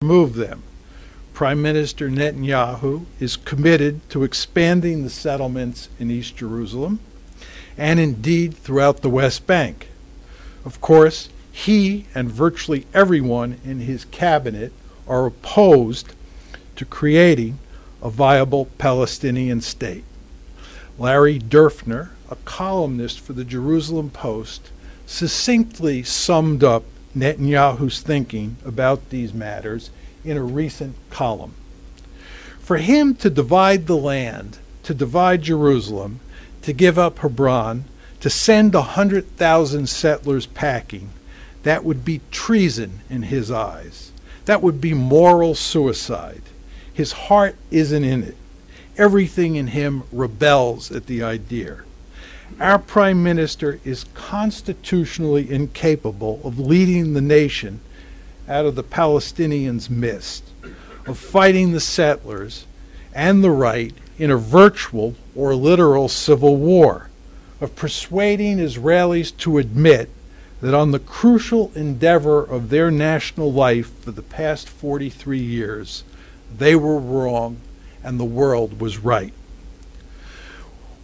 remove them. Prime Minister Netanyahu is committed to expanding the settlements in East Jerusalem and indeed throughout the West Bank. Of course, he and virtually everyone in his cabinet are opposed to creating a viable Palestinian state. Larry Durfner, a columnist for the Jerusalem Post, succinctly summed up Netanyahu's thinking about these matters in a recent column. For him to divide the land, to divide Jerusalem, to give up Hebron, to send 100,000 settlers packing, that would be treason in his eyes. That would be moral suicide. His heart isn't in it. Everything in him rebels at the idea. Our Prime Minister is constitutionally incapable of leading the nation out of the Palestinians' midst, of fighting the settlers and the right in a virtual or literal civil war, of persuading Israelis to admit that on the crucial endeavor of their national life for the past 43 years, they were wrong and the world was right.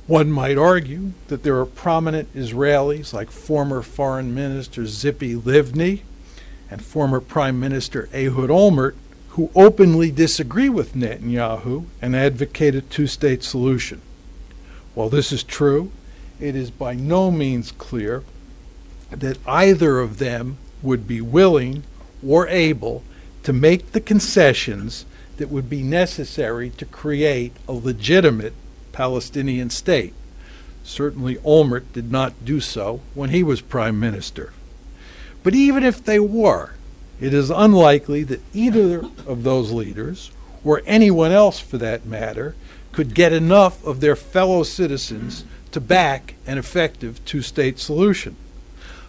One might argue that there are prominent Israelis like former Foreign Minister Tzipi Livni and former Prime Minister Ehud Olmert who openly disagree with Netanyahu and advocate a two-state solution. While this is true, it is by no means clear that either of them would be willing or able to make the concessions that would be necessary to create a legitimate Palestinian state. Certainly Olmert did not do so when he was Prime Minister. But even if they were, it is unlikely that either of those leaders, or anyone else for that matter, could get enough of their fellow citizens to back an effective two-state solution.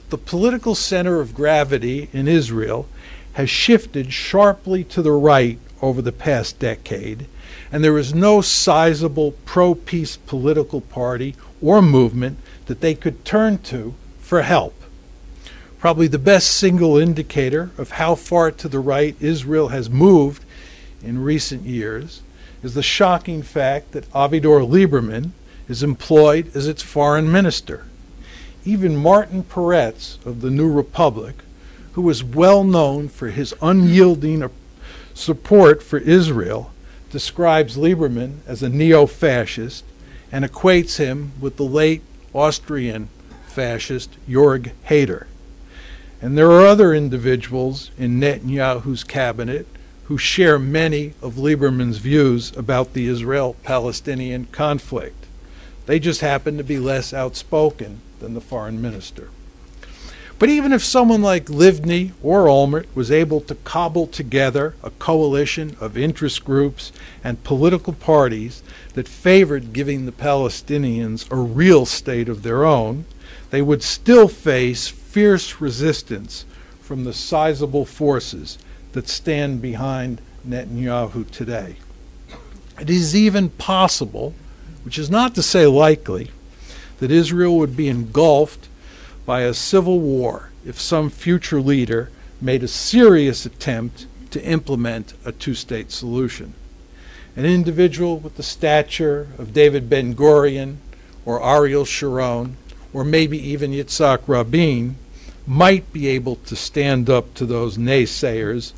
The political center of gravity in Israel has shifted sharply to the right over the past decade, and there is no sizable pro-peace political party or movement that they could turn to for help. Probably the best single indicator of how far to the right Israel has moved in recent years is the shocking fact that Avigdor Lieberman is employed as its foreign minister. Even Martin Peretz of the New Republic, who is well known for his unyielding support for Israel, describes Lieberman as a neo-fascist and equates him with the late Austrian fascist Jörg Haider. And there are other individuals in Netanyahu's cabinet who share many of Lieberman's views about the Israel-Palestinian conflict. They just happen to be less outspoken than the foreign minister. But even if someone like Livni or Olmert was able to cobble together a coalition of interest groups and political parties that favored giving the Palestinians a real state of their own, they would still face fierce resistance from the sizable forces that stand behind Netanyahu today. It is even possible, which is not to say likely, that Israel would be engulfed by a civil war if some future leader made a serious attempt to implement a two-state solution. An individual with the stature of David Ben-Gurion or Ariel Sharon or maybe even Yitzhak Rabin might be able to stand up to those naysayers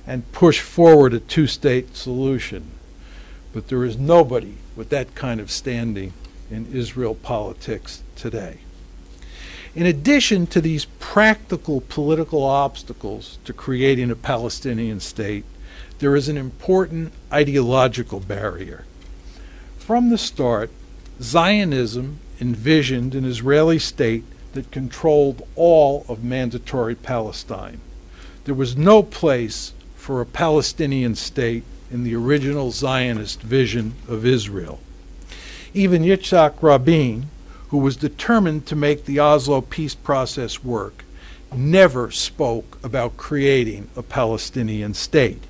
and push forward a two-state solution. But there is nobody with that kind of standing in Israel politics today. In addition to these practical political obstacles to creating a Palestinian state, there is an important ideological barrier. From the start, Zionism envisioned an Israeli state that controlled all of mandatory Palestine. There was no place for a Palestinian state in the original Zionist vision of Israel. Even Yitzhak Rabin, who was determined to make the Oslo peace process work, never spoke about creating a Palestinian state.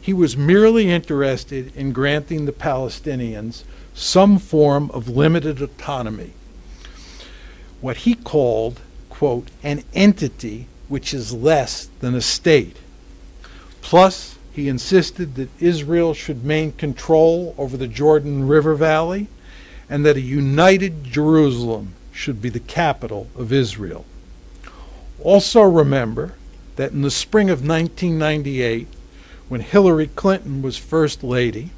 He was merely interested in granting the Palestinians some form of limited autonomy, what he called, quote, an entity which is less than a state. Plus, he insisted that Israel should maintain control over the Jordan River Valley and that a united Jerusalem should be the capital of Israel. Also remember that in the spring of 1998, when Hillary Clinton was First Lady,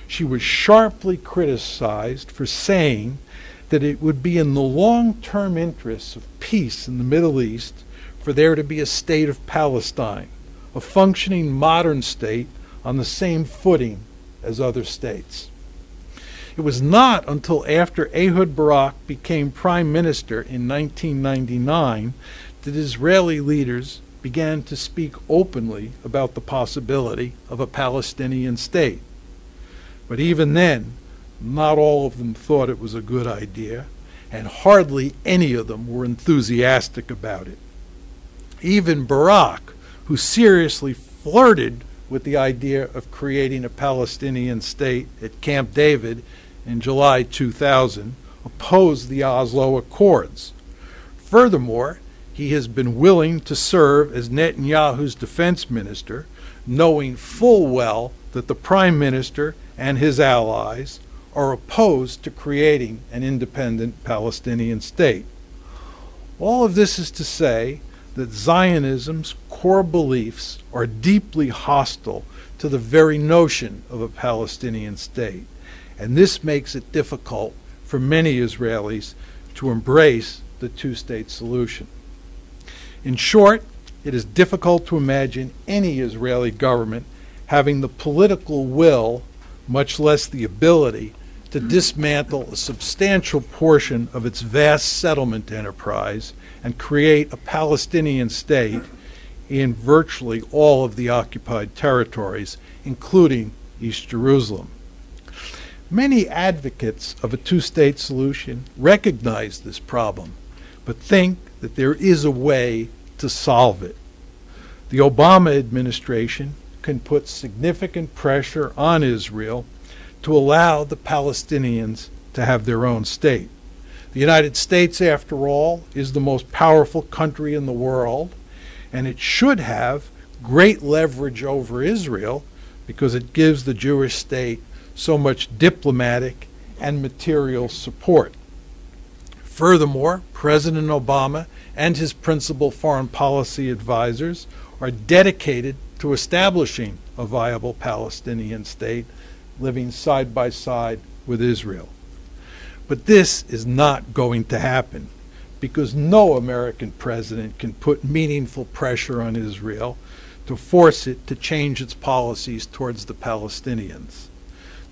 she was sharply criticized for saying that it would be in the long-term interests of peace in the Middle East for there to be a state of Palestine, a functioning modern state on the same footing as other states. It was not until after Ehud Barak became prime minister in 1999 that Israeli leaders began to speak openly about the possibility of a Palestinian state. But even then, not all of them thought it was a good idea, and hardly any of them were enthusiastic about it. Even Barak, who seriously flirted with the idea of creating a Palestinian state at Camp David in July 2000, opposed the Oslo Accords. Furthermore, he has been willing to serve as Netanyahu's defense minister, knowing full well that the prime minister and his allies are opposed to creating an independent Palestinian state. All of this is to say that Zionism's core beliefs are deeply hostile to the very notion of a Palestinian state, and this makes it difficult for many Israelis to embrace the two-state solution. In short, it is difficult to imagine any Israeli government having the political will, much less the ability, to dismantle a substantial portion of its vast settlement enterprise and create a Palestinian state in virtually all of the occupied territories, including East Jerusalem. Many advocates of a two-state solution recognize this problem, but think that there is a way to solve it. The Obama administration can put significant pressure on Israel to allow the Palestinians to have their own state. The United States, after all, is the most powerful country in the world, and it should have great leverage over Israel because it gives the Jewish state so much diplomatic and material support. Furthermore, President Obama and his principal foreign policy advisors are dedicated to establishing a viable Palestinian state living side by side with Israel. But this is not going to happen because no American president can put meaningful pressure on Israel to force it to change its policies towards the Palestinians.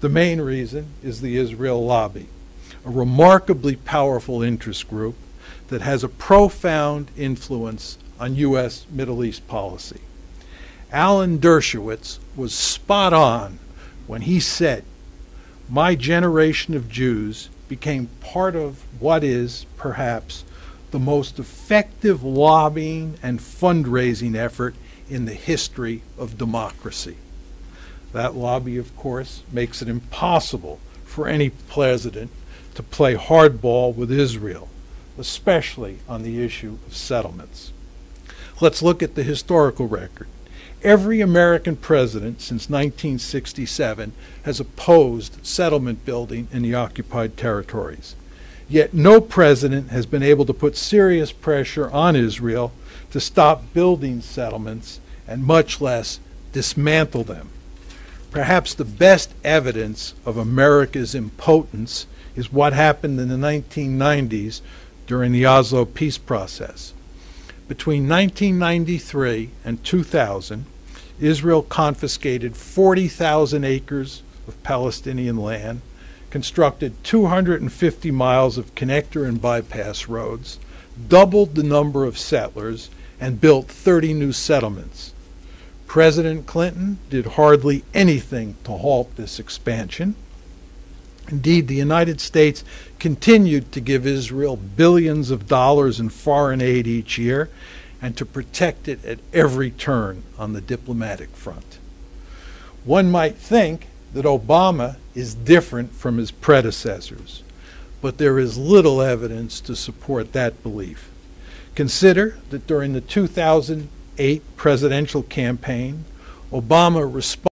The main reason is the Israel lobby, a remarkably powerful interest group that has a profound influence on U.S. Middle East policy. Alan Dershowitz was spot on when he said, "My generation of Jews became part of what is, perhaps, the most effective lobbying and fundraising effort in the history of democracy." That lobby, of course, makes it impossible for any president to play hardball with Israel, especially on the issue of settlements. Let's look at the historical record. Every American president since 1967 has opposed settlement building in the occupied territories. Yet no president has been able to put serious pressure on Israel to stop building settlements and much less dismantle them. Perhaps the best evidence of America's impotence is what happened in the 1990s during the Oslo peace process. Between 1993 and 2000, Israel confiscated 40,000 acres of Palestinian land, constructed 250 miles of connector and bypass roads, doubled the number of settlers, and built 30 new settlements. President Clinton did hardly anything to halt this expansion. Indeed, the United States continued to give Israel billions of dollars in foreign aid each year and to protect it at every turn on the diplomatic front. One might think that Obama is different from his predecessors, but there is little evidence to support that belief. Consider that during the 2008 presidential campaign, Obama responded